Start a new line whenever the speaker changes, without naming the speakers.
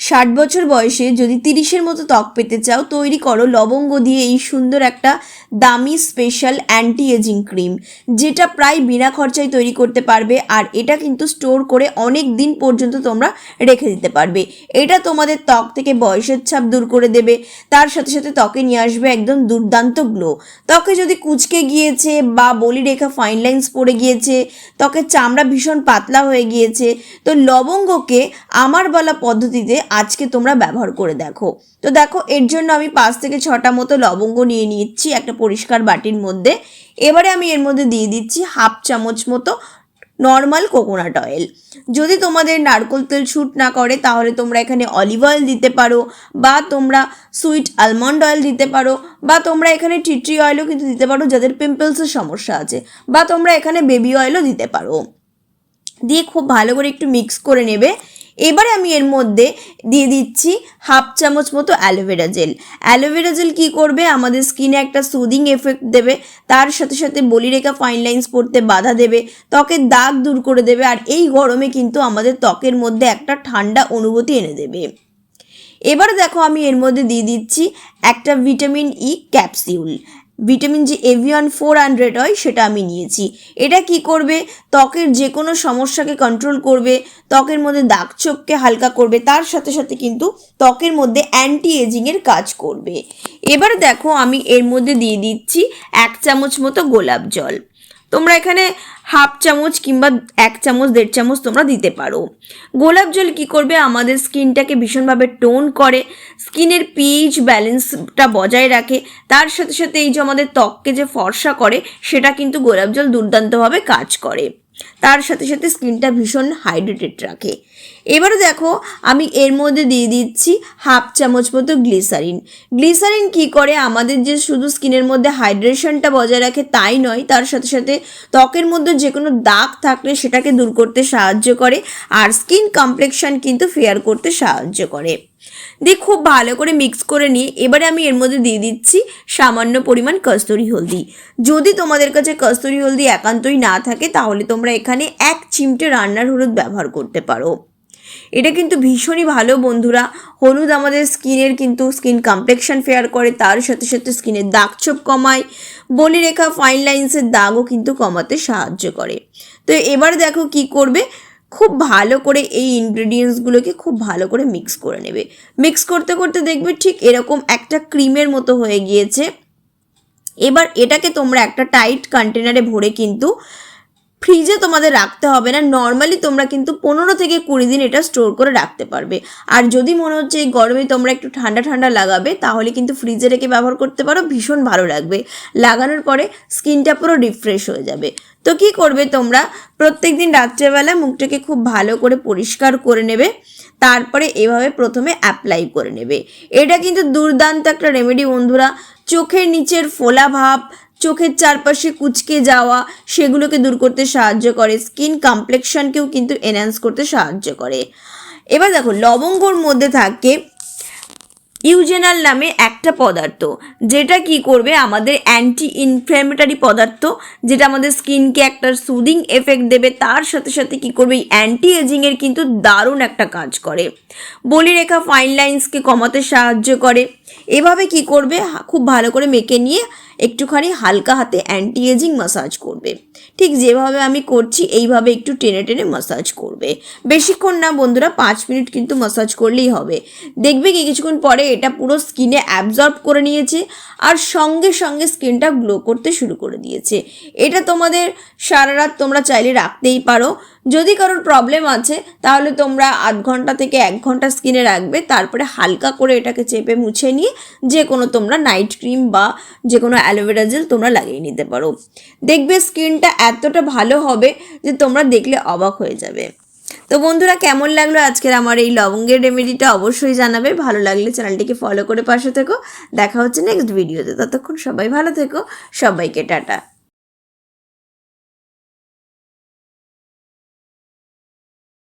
60 বছর বয়সে যদি 30-এর মতো ত্বক পেতে চাও, তৈরি করো লবঙ্গ দিয়ে এই সুন্দর একটা দামি স্পেশাল অ্যান্টি এজিং ক্রিম, যেটা প্রায় বিনা খরচায় তৈরি করতে পারবে। আর এটা কিন্তু স্টোর করে অনেক দিন পর্যন্ত তোমরা রেখে দিতে পারবে। এটা তোমাদের ত্বক থেকে বয়সের ছাপ দূর করে দেবে, তার সাথে সাথে ত্বকে নিয়ে আসবে একদম দুর্দান্ত গ্লো। ত্বকে যদি কুঁচকে গিয়েছে বা বলিরেখা ফাইন লাইন্স পড়ে গিয়েছে, ত্বকের চামড়া ভীষণ পাতলা হয়ে গিয়েছে, তো লবঙ্গকে আমার বলা পদ্ধতিতে আজকে তোমরা ব্যবহার করে দেখো। তো দেখো, এর জন্য আমি 5 থেকে 6টা মতো লবঙ্গ নিয়ে নিচ্ছি একটা পরিষ্কার বাটির মধ্যে। এবারে আমি এর মধ্যে দিয়ে দিচ্ছি 1/2 চামচ মতো নর্মাল কোকোনাট অয়েল। যদি তোমাদের নারকেল তেল শ্যুট না করে তাহলে তোমরা এখানে অলিভ অয়েল দিতে পারো, বা তোমরা সুইট আলমন্ড অয়েল দিতে পারো, বা তোমরা এখানে টি ট্রি অয়েলও কিন্তু দিতে পারো যাদের পিম্পলসের সমস্যা আছে, বা তোমরা এখানে বেবি অয়েলও দিতে পারো। দিয়ে খুব ভালো করে একটু মিক্স করে নেবে। এবারে আমি এর মধ্যে দিয়ে দিচ্ছি 1/2 চামচ মতো অ্যালোভেরা জেল। অ্যালোভেরা জেল কী করবে, আমাদের স্কিনে একটা সুদিং এফেক্ট দেবে, তার সাথে সাথে বলিরেখা ফাইন লাইন্স পড়তে বাধা দেবে, ত্বকের দাগ দূর করে দেবে, আর এই গরমে কিন্তু আমাদের ত্বকের মধ্যে একটা ঠান্ডা অনুভূতি এনে দেবে। এবার দেখো, আমি এর মধ্যে দিয়ে দিচ্ছি একটা ভিটামিন ই ক্যাপসিউল। ভিটামিন যে এভিয়ন 400 হয় সেটা আমি নিয়েছি। এটা কি করবে, ত্বকের যে কোনো সমস্যাকে কন্ট্রোল করবে, ত্বকের মধ্যে দাগ ছোপকে হালকা করবে, তার সাথে সাথে কিন্তু ত্বকের মধ্যে অ্যান্টি এজিংয়ের কাজ করবে। এবার দেখো, আমি এর মধ্যে দিয়ে দিচ্ছি 1 চামচ মতো গোলাপ জল। তোমরা এখানে 1/2 চামচ কিংবা 1 চামচ 1.5 চামচ তোমরা দিতে পারো। গোলাপ জল কি করবে, আমাদের স্কিনটাকে ভীষণভাবে টোন করে, স্কিনের পিএইচ ব্যালেন্সটা বজায় রাখে, তার সাথে সাথে এই যে আমাদের ত্বককে যে ফর্সা করে সেটা কিন্তু গোলাপ জল দুর্দান্তভাবে কাজ করে, তার সাথে সাথে স্কিনটা ভীষণ হাইড্রেটেড রাখে। এবারে দেখো, আমি এর মধ্যে দিয়ে দিচ্ছি 1/2 চামচ মতো গ্লিসারিন। গ্লিসারিন কি করে, আমাদের যে শুধু স্কিনের মধ্যে হাইড্রেশনটা বজায় রাখে তাই নয়, তার সাথে সাথে ত্বকের মধ্যে যে কোনো দাগ থাকলে সেটাকে দূর করতে সাহায্য করে, আর স্কিন কমপ্লেকশন কিন্তু ফেয়ার করতে সাহায্য করে। দিয়ে খুব ভালো করে মিক্স করে নিয়ে এবারে আমি এর মধ্যে দিয়ে দিচ্ছি সামান্য পরিমাণ কস্তুরি হলদি। যদি তোমাদের কাছে কস্তুরি হলদি একান্তই না থাকে তাহলে তোমরা এখানে 1 চিমটে রান্নার হলুদ ব্যবহার করতে পারো। এটা কিন্তু ভীষণই ভালো বন্ধুরা। হলুদ আমাদের স্কিনের কিন্তু স্কিন কমপ্লেকশন ফেয়ার করে, তার সাথে সাথে স্কিনের দাগ ছোপ কমায়, বলিরেখা ফাইন লাইন্সের দাগও কিন্তু কমাতে সাহায্য করে। তো এবার দেখো কি করবে, খুব ভালো করে এই ইনগ্রেডিয়েন্টসগুলোকে খুব ভালো করে মিক্স করে নেবে। মিক্স করতে করতে দেখবে ঠিক এরকম একটা ক্রিমের মতো হয়ে গিয়েছে। এবার এটাকে তোমরা একটা টাইট কন্টেনারে ভরে কিন্তু ফ্রিজে তোমাদের রাখতে হবে না, নর্মালি তোমরা কিন্তু 15 থেকে 20 দিন এটা স্টোর করে রাখতে পারবে। আর যদি মনে হচ্ছে এই গরমে তোমরা একটু ঠান্ডা ঠান্ডা লাগাবে তাহলে কিন্তু ফ্রিজে রেখে ব্যবহার করতে পারো, ভীষণ ভালো লাগবে। লাগানোর পরে স্কিনটা পুরো রিফ্রেশ হয়ে যাবে। তো কি করবে, তোমরা প্রত্যেক দিন রাত্রেবেলা মুখটাকে খুব ভালো করে পরিষ্কার করে নেবে, তারপরে এভাবে প্রথমে অ্যাপ্লাই করে নেবে। এটা কিন্তু দুর্দান্ত একটা রেমেডি বন্ধুরা। চোখের নিচের ফোলা ভাব, চোখের চারপাশে কুচকে যাওয়া, সেগুলোকে দূর করতে সাহায্য করে, স্কিন কমপ্লেকশনকেও কিন্তু এনহ্যান্স করতে সাহায্য করে। এবার দেখো, লবঙ্গর মধ্যে থাকে ইউজেনাল নামে একটা পদার্থ, যেটা কি করবে, আমাদের অ্যান্টি ইনফ্ল্যামেটরি পদার্থ, যেটা আমাদের স্কিনকে একটা সুদিং এফেক্ট দেবে, তার সাথে সাথে কি করবে, এই অ্যান্টি এজিংয়ের কিন্তু দারুণ একটা কাজ করে, বলিরেখা ফাইন লাইন্সকে কমাতে সাহায্য করে। এভাবে কি করবে, খুব ভালো করে মেখে নিয়ে একটুখানি হালকা হাতে অ্যান্টি এজিং মাসাজ করবে। ঠিক যেভাবে আমি করছি এইভাবে একটু টেনে টেনে মাসাজ করবে, বেশিক্ষণ না বন্ধুরা, 5 মিনিট কিন্তু মাসাজ করলেই হবে। দেখবে কি কিছুক্ষণ পরে এটা পুরো স্কিনে অ্যাবজর্ব করে নিয়েছে, আর সঙ্গে সঙ্গে স্কিনটা গ্লো করতে শুরু করে দিয়েছে। এটা তোমাদের সারা রাত তোমরা চাইলে রাখতেই পারো। যদি কারোর প্রবলেম আছে তাহলে তোমরা 0.5 ঘন্টা থেকে 1 ঘন্টা স্কিনে রাখবে, তারপরে হালকা করে এটাকে চেপে মুছে নিয়ে যে কোনো তোমরা নাইট ক্রিম বা যে কোনো অ্যালোভেরা জেল তোমরা লাগিয়ে নিতে পারো। দেখবে স্কিনটা এতটা ভালো হবে যে তোমরা দেখলে অবাক হয়ে যাবে। তো বন্ধুরা, কেমন লাগলো আজকের আমার এই লবঙ্গের রেমেডিটা অবশ্যই জানাবে। ভালো লাগলে চ্যানেলটিকে ফলো করে পাশে থেকো। দেখা হচ্ছে নেক্সট ভিডিওতে। ততক্ষণ সবাই ভালো থেকো, সবাইকে টাটা।